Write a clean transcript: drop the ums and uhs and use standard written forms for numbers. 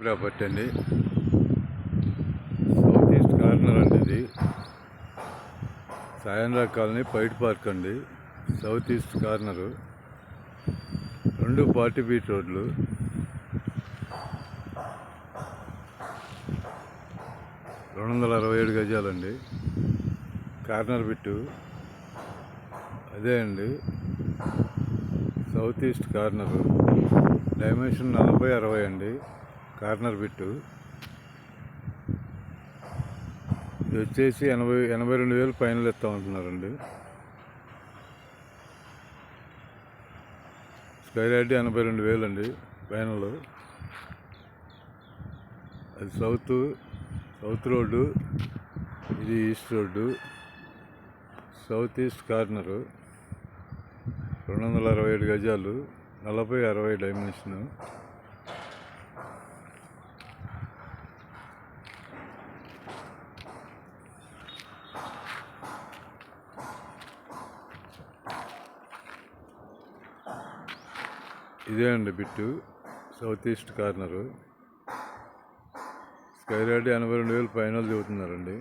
Property అండి. South east corner అండి ఇది. సాయంద్ర కాలనీ పైట్ పార్క్ అండి. South east corner. 2 40 ఫీట్ రోడ్లు. 267 గజాలండి. కార్నర్ బిట్టు అదే అండి. South east corner. డైమెన్షన్ 40-60 అండి. కార్నర్ బిట్టు ఇది వచ్చేసి 82,000 ఫైనల్ ఇస్తా ఉంటున్నారండి. స్క్వేర్ యార్డ్ 82,000 అండి ఫైనల్. అది సౌత్ రోడ్డు, ఇది east road. South east corner. 267 గజాలు, 40-60 డైమెన్షను. ఇదే అండి bit. South east corner. Square yard 82,000 final చెబుతున్నారండి.